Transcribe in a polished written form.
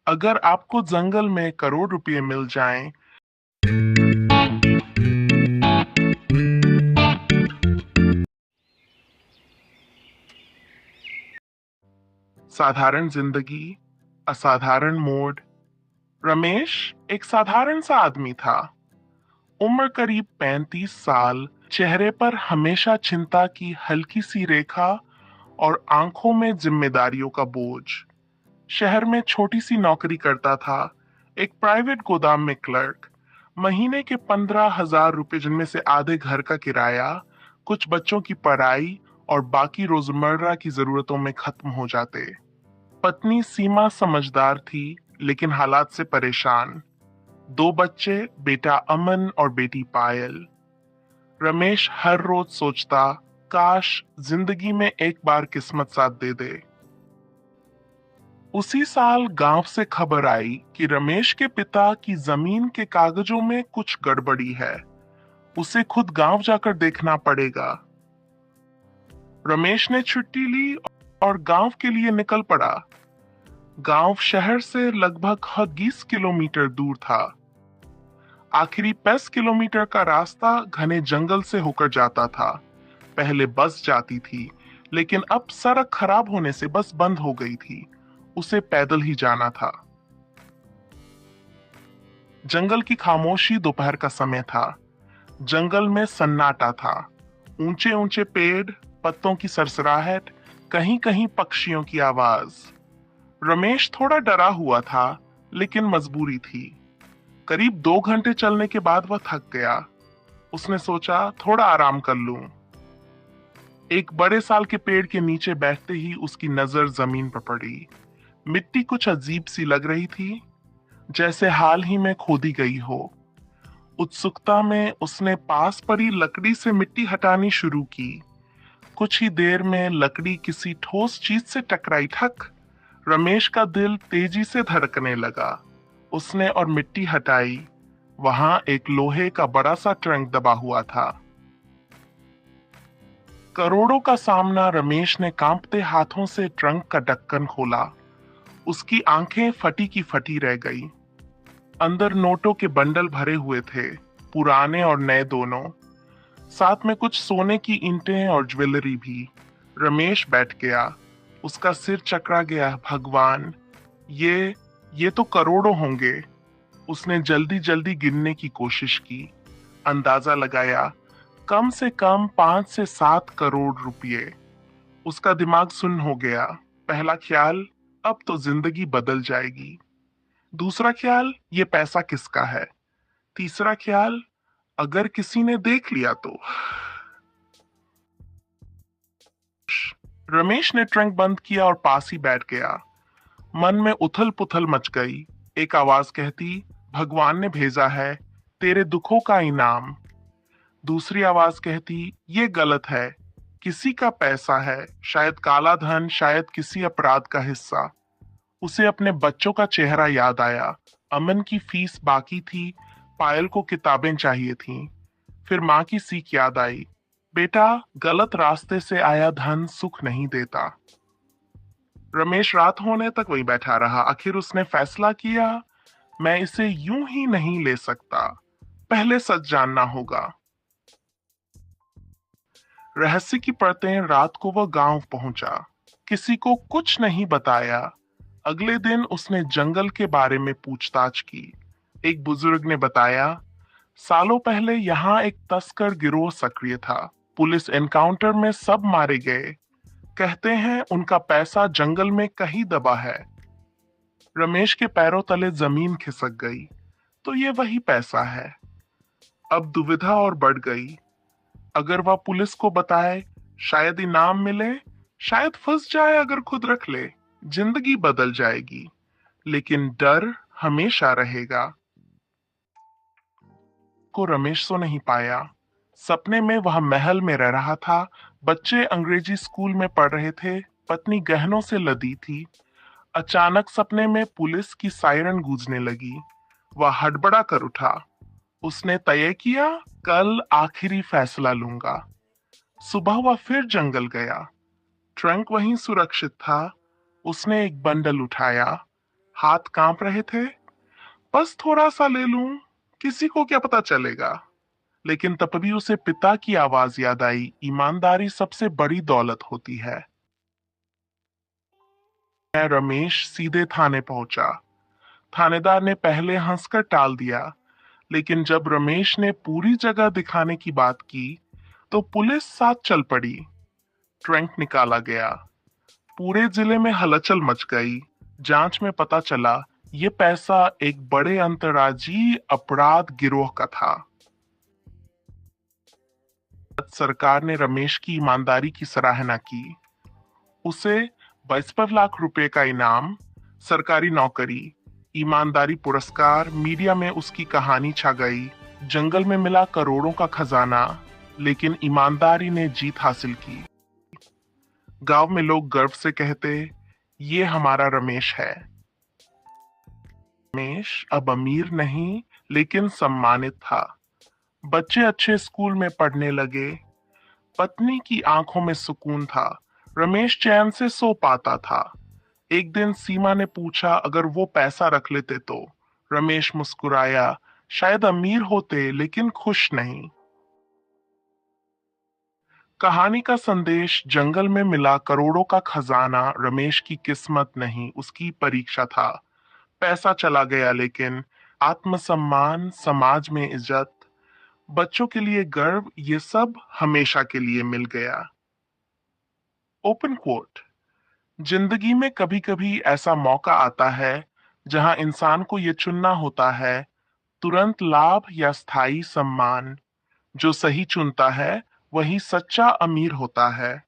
अगर आपको जंगल में करोड़ रुपए मिल जाएं, साधारण जिंदगी, असाधारण मोड़। रमेश एक साधारण सा आदमी था। उम्र करीब 35 साल, चेहरे पर हमेशा चिंता की हल्की सी रेखा और आंखों में जिम्मेदारियों का बोझ। शहर में छोटी सी नौकरी करता था, एक प्राइवेट गोदाम में क्लर्क। महीने के 15,000 रुपए, जिनमें से आधे घर का किराया, कुछ बच्चों की पढ़ाई और बाकी रोजमर्रा की जरूरतों में खत्म हो जाते। पत्नी सीमा समझदार थी, लेकिन हालात से परेशान। 2 बच्चे, बेटा अमन और बेटी पायल। रमेश हर रोज सोचता, काश जिंदगी में एक बार किस्मत साथ दे दे। उसी साल गांव से खबर आई कि रमेश के पिता की जमीन के कागजों में कुछ गड़बड़ी है। उसे खुद गांव जाकर देखना पड़ेगा। रमेश ने छुट्टी ली और गांव के लिए निकल पड़ा। गांव शहर से लगभग 20 किलोमीटर दूर था। आखिरी 5 किलोमीटर का रास्ता घने जंगल से होकर जाता था। पहले बस जाती थी, लेकिन अब सड़क खराब होने से बस बंद हो गई थी। उसे पैदल ही जाना था। जंगल की खामोशी दोपहर का समय था। जंगल में सन्नाटा था। ऊंचे ऊंचे पेड़, पत्तों की सरसराहट, कहीं कहीं पक्षियों की आवाज। रमेश थोड़ा डरा हुआ था, लेकिन मजबूरी थी। करीब 2 घंटे चलने के बाद वह थक गया। उसने सोचा, थोड़ा आराम कर लूं। एक बड़े साल के पेड़ के नीचे बैठते ही उसकी नजर जमीन पर पड़ी। मिट्टी कुछ अजीब सी लग रही थी, जैसे हाल ही में खोदी गई हो। उत्सुकता में उसने पास पड़ी लकड़ी से मिट्टी हटानी शुरू की। कुछ ही देर में लकड़ी किसी ठोस चीज से टकराई। ठक! रमेश का दिल तेजी से धड़कने लगा। उसने और मिट्टी हटाई। वहां एक लोहे का बड़ा सा ट्रंक दबा हुआ था। करोड़ों का सामना। रमेश ने कांपते हाथों से ट्रंक का ढक्कन खोला। उसकी आंखें फटी की फटी रह गई। अंदर नोटों के बंडल भरे हुए थे, पुराने और नए दोनों। साथ में कुछ सोने की ईंटें और ज्वेलरी भी। रमेश बैठ गया। उसका सिर चकरा गया। भगवान, ये तो करोड़ों होंगे। उसने जल्दी जल्दी गिनने की कोशिश की। अंदाजा लगाया, कम से कम 5 से 7 करोड़ रुपए। उसका दिमाग सुन्न हो गया। पहला ख्याल, अब तो जिंदगी बदल जाएगी। दूसरा ख्याल, ये पैसा किसका है। तीसरा ख्याल, अगर किसी ने देख लिया तो। रमेश ने ट्रंक बंद किया और पास ही बैठ गया। मन में उथल पुथल मच गई। एक आवाज कहती, भगवान ने भेजा है, तेरे दुखों का इनाम। दूसरी आवाज कहती, ये गलत है, किसी का पैसा है, शायद काला धन, शायद किसी अपराध का हिस्सा। उसे अपने बच्चों का चेहरा याद आया। अमन की फीस बाकी थी, पायल को किताबें चाहिए थीं। फिर माँ की सीख याद आई, बेटा, गलत रास्ते से आया धन सुख नहीं देता। रमेश रात होने तक वहीं बैठा रहा। आखिर उसने फैसला किया, मैं इसे यूं ही नहीं ले सकता, पहले सच जानना होगा। रहस्य की पड़ते रात को वह गांव पहुंचा। किसी को कुछ नहीं बताया। अगले दिन उसने जंगल के बारे में पूछताछ की। एक बुजुर्ग ने बताया, सालों पहले यहाँ एक तस्कर गिरोह सक्रिय था। पुलिस एनकाउंटर में सब मारे गए। कहते हैं उनका पैसा जंगल में कहीं दबा है। रमेश के पैरों तले जमीन खिसक गई। तो ये वही पैसा है। अब दुविधा और बढ़ गई। अगर वह पुलिस को बताए, शायद इनाम मिले, शायद फंस जाए। अगर खुद रख ले, जिंदगी बदल जाएगी। लेकिन डर हमेशा रहेगा। को रमेश सो नहीं पाया। सपने में वह महल में रह रहा था। बच्चे अंग्रेजी स्कूल में पढ़ रहे थे। पत्नी गहनों से लदी थी। अचानक सपने में पुलिस की सायरन गूंजने लगी। वह हड़बड़ा कर उठा। उसने तय किया, कल आखिरी फैसला लूंगा। सुबह वह फिर जंगल गया। ट्रंक वहीं सुरक्षित था। उसने एक बंडल उठाया। हाथ कांप रहे थे। बस थोड़ा सा ले लूं, किसी को क्या पता चलेगा। लेकिन तभी उसे पिता की आवाज याद आई, ईमानदारी सबसे बड़ी दौलत होती है। मैं रमेश सीधे थाने पहुंचा। थानेदार ने पहले हंसकर टाल दिया, लेकिन जब रमेश ने पूरी जगह दिखाने की बात की तो पुलिस साथ चल पड़ी। ट्रंक निकाला गया। पूरे जिले में हलचल मच गई। जांच में पता चला ये पैसा एक बड़े अंतर्राज्यीय अपराध गिरोह का था। सरकार ने रमेश की ईमानदारी की सराहना की। उसे 52 लाख रुपए का इनाम, सरकारी नौकरी, ईमानदारी पुरस्कार, मीडिया में उसकी कहानी छा गई। जंगल में मिला करोड़ों का खजाना, लेकिन ईमानदारी ने जीत हासिल की। गांव में लोग गर्व से कहते, ये हमारा रमेश है। रमेश अब अमीर नहीं, लेकिन सम्मानित था। बच्चे अच्छे स्कूल में पढ़ने लगे। पत्नी की आंखों में सुकून था। रमेश चैन से सो पाता था। एक दिन सीमा ने पूछा अगर वो पैसा रख लेते तो। रमेश मुस्कुराया, शायद अमीर होते लेकिन खुश नहीं। कहानी का संदेश, जंगल में मिला करोड़ों का खजाना रमेश की किस्मत नहीं, उसकी परीक्षा था। पैसा चला गया, लेकिन आत्मसम्मान, समाज में इज्जत, बच्चों के लिए गर्व, ये सब हमेशा के लिए मिल गया। Open quote. जिंदगी में कभी कभी ऐसा मौका आता है जहां इंसान को ये चुनना होता है, तुरंत लाभ या स्थायी सम्मान। जो सही चुनता है वही सच्चा अमीर होता है।